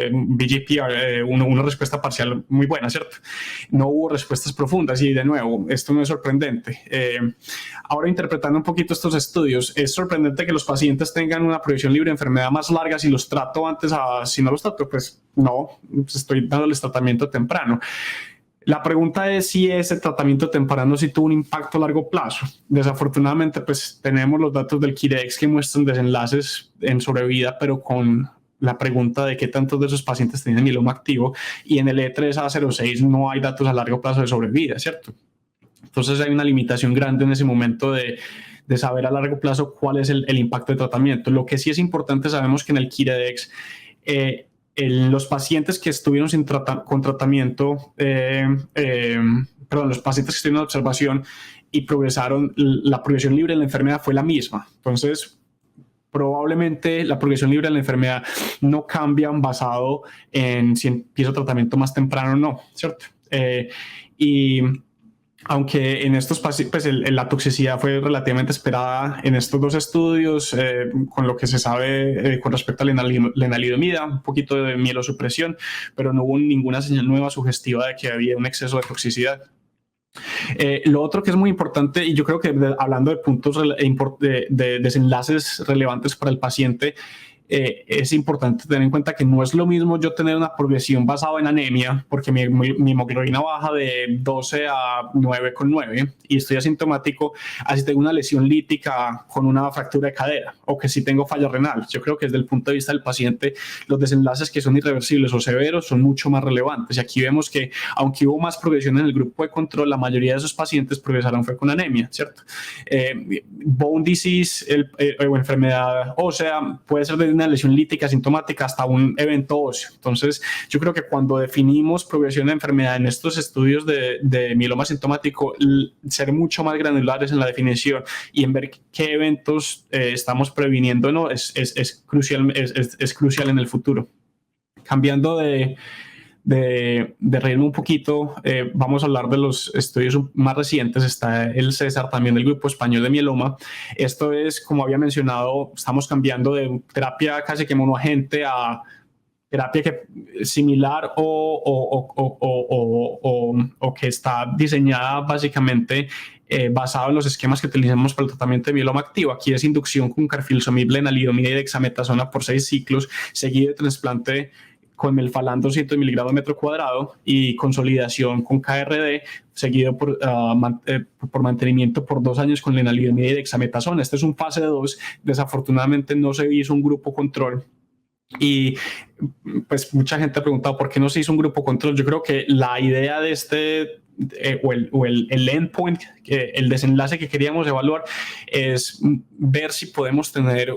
VGPR, una respuesta parcial muy buena, ¿cierto? No hubo respuestas profundas, y de nuevo, esto no es sorprendente. Ahora, interpretando un poquito estos estudios, es sorprendente que los pacientes tengan una progresión libre de enfermedad más larga si los trato antes si no los trato. Pues no, estoy dándoles tratamiento temprano. La pregunta es si ese tratamiento temprano sí tuvo un impacto a largo plazo. Desafortunadamente, pues tenemos los datos del Kiredex que muestran desenlaces en sobrevida, pero con la pregunta de qué tantos de esos pacientes tienen mieloma activo, y en el E3A06 no hay datos a largo plazo de sobrevida, ¿cierto? Entonces hay una limitación grande en ese momento de saber a largo plazo cuál es el impacto de tratamiento. Lo que sí es importante, sabemos que en el Kiredex, los pacientes que estuvieron con tratamiento, los pacientes que estuvieron en observación y progresaron, la progresión libre de la enfermedad fue la misma. Entonces, probablemente la progresión libre de la enfermedad no cambia basado en si empiezo tratamiento más temprano o no, ¿cierto? Y aunque en estos pacientes pues la toxicidad fue relativamente esperada en estos 2 estudios, con lo que se sabe con respecto a la lenalidomida, un poquito de mielosupresión, pero no hubo ninguna señal nueva sugestiva de que había un exceso de toxicidad. Lo otro que es muy importante, y yo creo que hablando de puntos de desenlaces relevantes para el paciente, es importante tener en cuenta que no es lo mismo yo tener una progresión basada en anemia, porque mi hemoglobina baja de 12 a 9,9 y estoy asintomático, así tengo una lesión lítica con una fractura de cadera, o que si tengo falla renal. Yo creo que desde el punto de vista del paciente, los desenlaces que son irreversibles o severos son mucho más relevantes. Y aquí vemos que, aunque hubo más progresión en el grupo de control, la mayoría de esos pacientes progresaron fue con anemia, ¿cierto? Bone disease o enfermedad ósea puede ser de una lesión lítica asintomática hasta un evento óseo. Entonces, yo creo que cuando definimos progresión de enfermedad en estos estudios de mieloma asintomático, ser mucho más granulares en la definición y en ver qué eventos estamos previniendo, ¿no? es crucial en el futuro. Cambiando de reírme un poquito, vamos a hablar de los estudios más recientes. Está el César, también del grupo español de mieloma. Esto es, como había mencionado, estamos cambiando de terapia casi que monoagente a terapia similar o que está diseñada básicamente basado en los esquemas que utilizamos para el tratamiento de mieloma activo. Aquí es inducción con carfilzomib, lenalidomida y dexametasona por 6 ciclos, seguido de trasplante con melfalán 200 miligramos metro cuadrado y consolidación con KRD, seguido por mantenimiento por 2 años con lenalidomida y dexametasona. Este es un fase 2. Desafortunadamente no se hizo un grupo control. Y pues mucha gente ha preguntado por qué no se hizo un grupo control. Yo creo que la idea de el endpoint, el desenlace que queríamos evaluar, es ver si podemos tener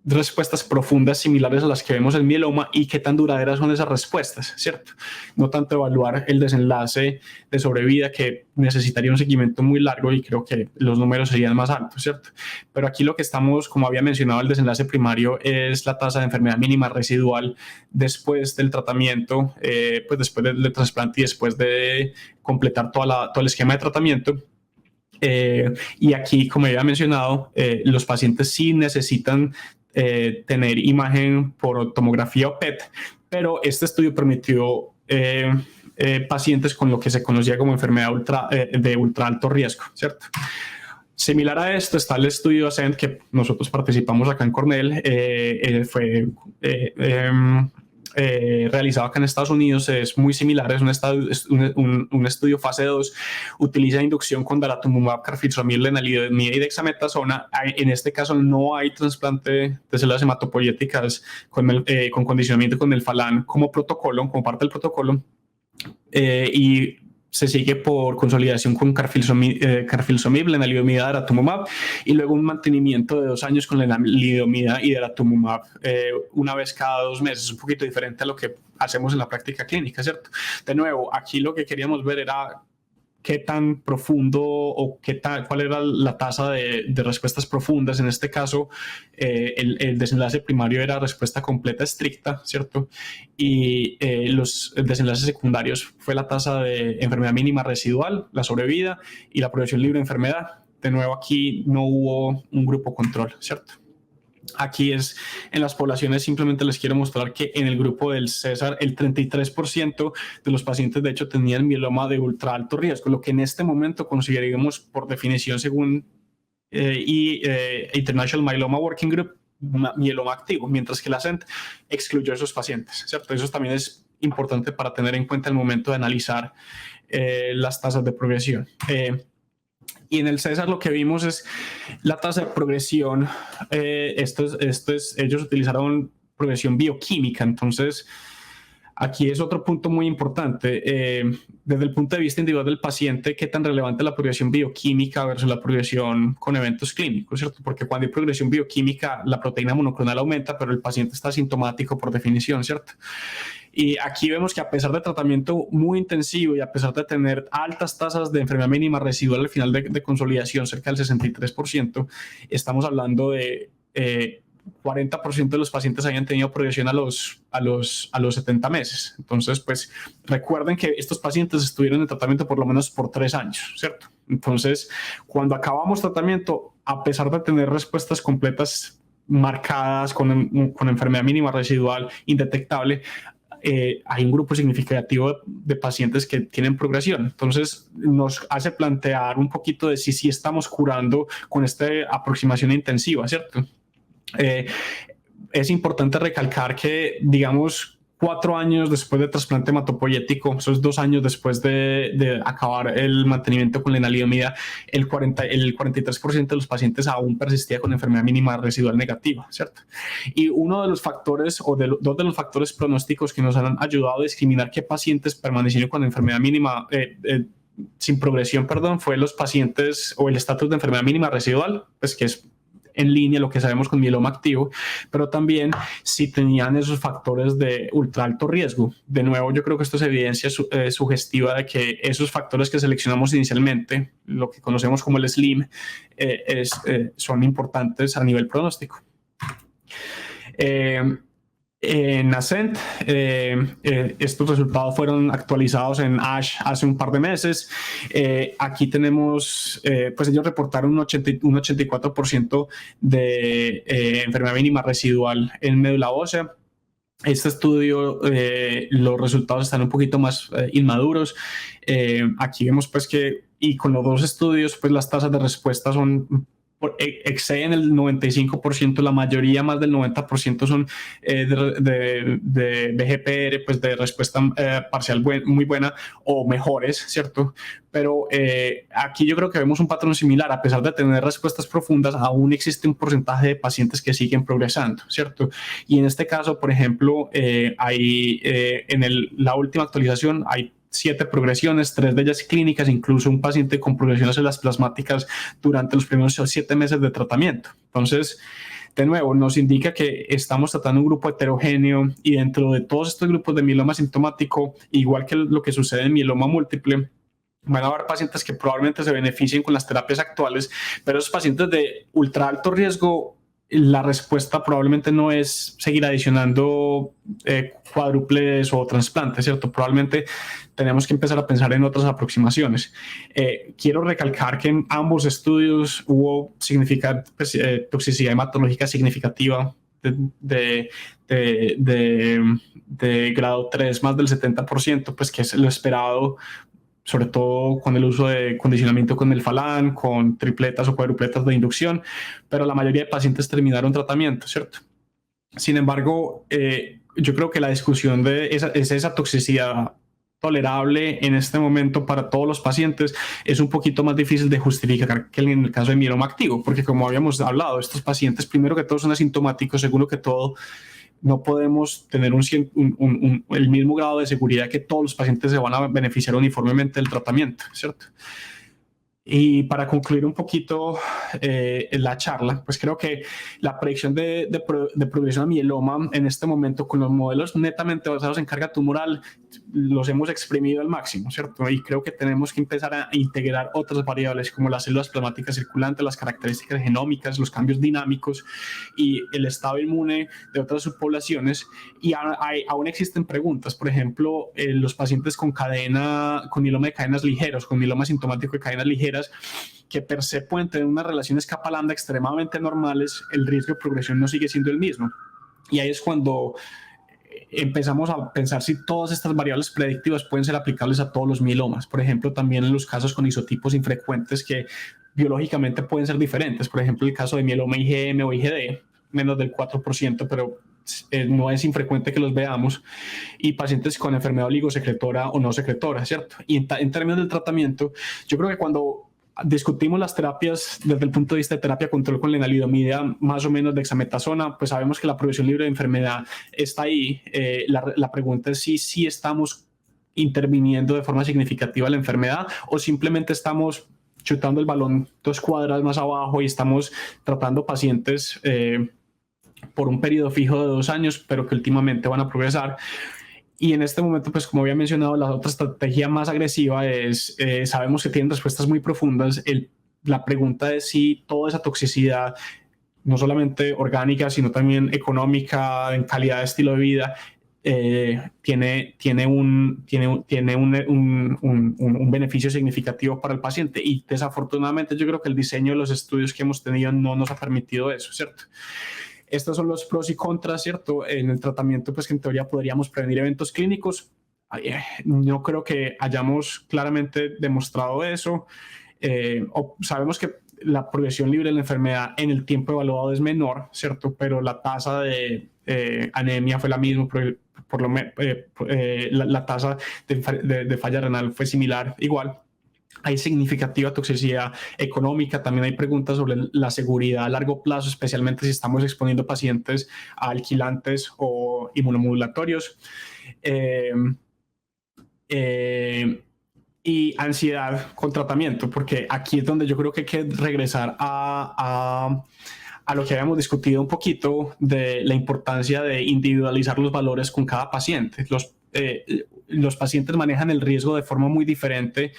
respuestas profundas similares a las que vemos en mieloma y qué tan duraderas son esas respuestas, ¿cierto? No tanto evaluar el desenlace de sobrevida, que necesitaría un seguimiento muy largo y creo que los números serían más altos, ¿cierto? Pero aquí lo que estamos, como había mencionado, el desenlace primario es la tasa de enfermedad mínima residual después del tratamiento, pues después del trasplante y después de completar todo el esquema de tratamiento. Y aquí, como ya había mencionado, los pacientes sí necesitan tener imagen por tomografía o PET, pero este estudio permitió pacientes con lo que se conocía como enfermedad de ultra alto riesgo, ¿cierto? Similar a esto está el estudio ASCENT, que nosotros participamos acá en Cornell. Fue realizado acá en Estados Unidos es muy similar, es un estudio fase 2, utiliza inducción con daratumumab, carfilzomib, lenalidomida y dexametasona. En este caso no hay trasplante de células hematopoyéticas con condicionamiento con melphalan como protocolo, como parte del protocolo, y se sigue por consolidación con carfilzomib, lenalidomida, daratumumab, y luego un mantenimiento de 2 años con lenalidomida y daratumumab una vez cada 2 meses, un poquito diferente a lo que hacemos en la práctica clínica, ¿cierto? De nuevo, aquí lo que queríamos ver era qué tan profundo o cuál era la tasa de respuestas profundas. En este caso, el desenlace primario era respuesta completa estricta, ¿cierto? Y los desenlaces secundarios fue la tasa de enfermedad mínima residual, la sobrevida y la progresión libre de enfermedad. De nuevo, aquí no hubo un grupo control, ¿cierto? Aquí es en las poblaciones, simplemente les quiero mostrar que en el grupo del César el 33% de los pacientes de hecho tenían mieloma de ultra alto riesgo, lo que en este momento consideraríamos por definición según International Myeloma Working Group mieloma activo, mientras que la CENT excluyó a esos pacientes, ¿cierto? Eso también es importante para tener en cuenta el momento de analizar las tasas de progresión. Y en el César lo que vimos es la tasa de progresión. Ellos utilizaron progresión bioquímica. Entonces, aquí es otro punto muy importante. Desde el punto de vista individual del paciente, ¿qué tan relevante es la progresión bioquímica versus la progresión con eventos clínicos, ¿cierto? Porque cuando hay progresión bioquímica, la proteína monoclonal aumenta, pero el paciente está asintomático por definición, ¿cierto? Y aquí vemos que a pesar de tratamiento muy intensivo y a pesar de tener altas tasas de enfermedad mínima residual al final de consolidación, cerca del 63%, estamos hablando de 40% de los pacientes habían tenido progresión a los 70 meses. Entonces, pues recuerden que estos pacientes estuvieron en tratamiento por lo menos por 3 años, ¿cierto? Entonces, cuando acabamos tratamiento, a pesar de tener respuestas completas marcadas con enfermedad mínima residual indetectable, hay un grupo significativo de pacientes que tienen progresión. Entonces nos hace plantear un poquito de si estamos curando con esta aproximación intensiva, ¿cierto? Es importante recalcar que, digamos, 4 años después de trasplante hematopoyético, esos 2 años después de acabar el mantenimiento con lenalidomida, el 43% de los pacientes aún persistía con enfermedad mínima residual negativa, ¿cierto? Y uno de los factores, dos de los factores pronósticos que nos han ayudado a discriminar qué pacientes permanecieron con enfermedad mínima sin progresión, fue los pacientes o el estatus de enfermedad mínima residual, pues que es en línea lo que sabemos con mieloma activo, pero también si tenían esos factores de ultra alto riesgo. De nuevo, yo creo que esto es evidencia sugestiva de que esos factores que seleccionamos inicialmente, lo que conocemos como el SLIM, son importantes a nivel pronóstico. En Ascent, estos resultados fueron actualizados en ASH hace un par de meses. Aquí tenemos, pues ellos reportaron un 84% de enfermedad mínima residual en médula ósea. Este estudio, los resultados están un poquito más inmaduros. Aquí vemos pues que, y con los 2 estudios, pues las tasas de respuesta son exceden el 95%, la mayoría, más del 90%, son de VGPR, pues de respuesta parcial muy buena o mejores, ¿cierto? Pero aquí yo creo que vemos un patrón similar. A pesar de tener respuestas profundas, aún existe un porcentaje de pacientes que siguen progresando, ¿cierto? Y en este caso, por ejemplo, hay la última actualización hay 7 progresiones, 3 de ellas clínicas, incluso un paciente con progresiones en las plasmáticas durante los primeros 7 meses de tratamiento. Entonces, de nuevo, nos indica que estamos tratando un grupo heterogéneo y dentro de todos estos grupos de mieloma sintomático, igual que lo que sucede en mieloma múltiple, van a haber pacientes que probablemente se beneficien con las terapias actuales, pero esos pacientes de ultra alto riesgo, la respuesta probablemente no es seguir adicionando cuádruples o trasplantes, ¿cierto? Probablemente tenemos que empezar a pensar en otras aproximaciones. Quiero recalcar que en ambos estudios hubo toxicidad hematológica significativa de grado 3, más del 70%, pues que es lo esperado, sobre todo con el uso de condicionamiento con melphalan, con tripletas o cuadrupletas de inducción, pero la mayoría de pacientes terminaron tratamiento, ¿cierto? Sin embargo, yo creo que la discusión de esa toxicidad tolerable en este momento para todos los pacientes es un poquito más difícil de justificar que en el caso de mieloma activo, porque como habíamos hablado, estos pacientes primero que todo son asintomáticos, segundo que todo no podemos tener el mismo grado de seguridad que todos los pacientes se van a beneficiar uniformemente del tratamiento, ¿cierto? Y para concluir un poquito la charla, pues creo que la predicción de progresión a mieloma en este momento con los modelos netamente basados en carga tumoral los hemos exprimido al máximo, ¿cierto? Y creo que tenemos que empezar a integrar otras variables como las células plasmáticas circulantes, las características genómicas, los cambios dinámicos y el estado inmune de otras subpoblaciones. Y aún existen preguntas, por ejemplo, los pacientes con mieloma de cadenas ligeros, con mieloma sintomático de cadenas ligeras, que per se pueden tener unas relaciones capa-lambda extremadamente normales, el riesgo de progresión no sigue siendo el mismo. Y ahí es cuando empezamos a pensar si todas estas variables predictivas pueden ser aplicables a todos los mielomas. Por ejemplo, también en los casos con isotipos infrecuentes que biológicamente pueden ser diferentes. Por ejemplo, el caso de mieloma IgM o IgD, menos del 4%, pero no es infrecuente que los veamos, y pacientes con enfermedad oligosecretora o no secretora, ¿cierto? Y en términos del tratamiento, yo creo que cuando discutimos las terapias desde el punto de vista de terapia control con lenalidomida, más o menos dexametasona, pues sabemos que la progresión libre de enfermedad está ahí. La pregunta es si estamos interviniendo de forma significativa la enfermedad o simplemente estamos chutando el balón 2 cuadras más abajo y estamos tratando pacientes por un periodo fijo de 2 años, pero que últimamente van a progresar. Y en este momento, pues como había mencionado, la otra estrategia más agresiva es, sabemos que tienen respuestas muy profundas. La pregunta es si toda esa toxicidad, no solamente orgánica, sino también económica, en calidad de estilo de vida, tiene un beneficio significativo para el paciente. Y desafortunadamente yo creo que el diseño de los estudios que hemos tenido no nos ha permitido eso, ¿cierto? Estos son los pros y contras, ¿cierto? En el tratamiento, pues que en teoría podríamos prevenir eventos clínicos. No creo que hayamos claramente demostrado eso. Sabemos que la progresión libre de la enfermedad en el tiempo evaluado es menor, ¿cierto? Pero la tasa de anemia fue la misma, la tasa de falla renal fue similar, igual. Hay significativa toxicidad económica, también hay preguntas sobre la seguridad a largo plazo, especialmente si estamos exponiendo pacientes a alquilantes o inmunomodulatorios. Y ansiedad con tratamiento, porque aquí es donde yo creo que hay que regresar a lo que habíamos discutido un poquito de la importancia de individualizar los valores con cada paciente. Los pacientes manejan el riesgo de forma muy diferente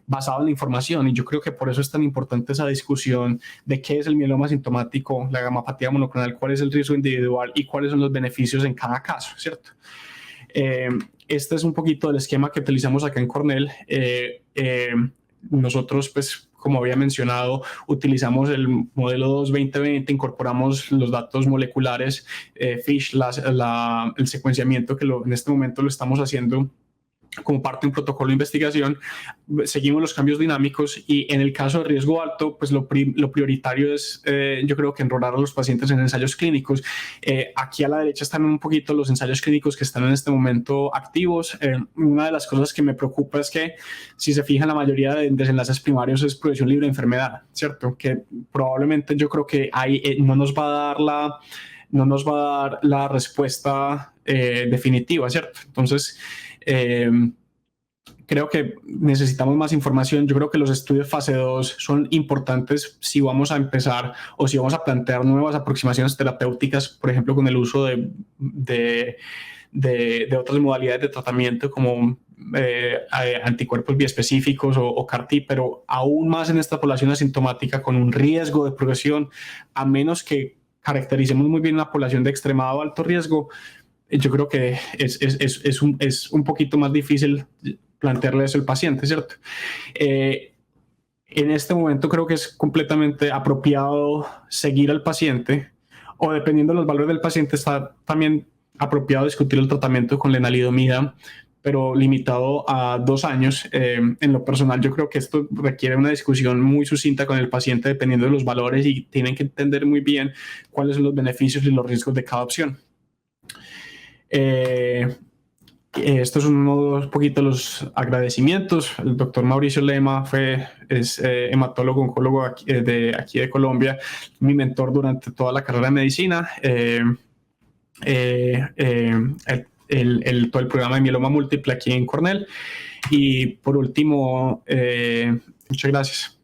basado en la información, y yo creo que por eso es tan importante esa discusión de qué es el mieloma sintomático, la gamapatía monoclonal, cuál es el riesgo individual y cuáles son los beneficios en cada caso, ¿cierto? Este es un poquito el esquema que utilizamos acá en Cornell. Nosotros, pues, como había mencionado, utilizamos el modelo 2-20-20, incorporamos los datos moleculares, FISH, el secuenciamiento que en este momento lo estamos haciendo como parte de un protocolo de investigación, seguimos los cambios dinámicos y en el caso de riesgo alto, pues lo prioritario es, yo creo que enrolar a los pacientes en ensayos clínicos. Aquí a la derecha están un poquito los ensayos clínicos que están en este momento activos. Una de las cosas que me preocupa es que, si se fijan, la mayoría de desenlaces primarios es progresión libre de enfermedad, ¿cierto? Que probablemente yo creo que ahí no nos va a dar la respuesta definitiva, ¿cierto? Entonces, creo que necesitamos más información. Yo creo que los estudios fase 2 son importantes si vamos a empezar o si vamos a plantear nuevas aproximaciones terapéuticas, por ejemplo, con el uso de otras modalidades de tratamiento como anticuerpos biespecíficos o CAR-T, pero aún más en esta población asintomática con un riesgo de progresión, a menos que caractericemos muy bien una población de extremado alto riesgo. Yo creo que es un poquito más difícil plantearle eso al paciente, ¿cierto? En este momento creo que es completamente apropiado seguir al paciente, o dependiendo de los valores del paciente, está también apropiado discutir el tratamiento con lenalidomida, pero limitado a 2 años. En lo personal, yo creo que esto requiere una discusión muy sucinta con el paciente dependiendo de los valores, y tienen que entender muy bien cuáles son los beneficios y los riesgos de cada opción. Estos son unos poquitos los agradecimientos. El doctor Mauricio Lema es hematólogo oncólogo de aquí de Colombia, mi mentor durante toda la carrera de medicina. Todo el programa de mieloma múltiple aquí en Cornell. Y por último, muchas gracias.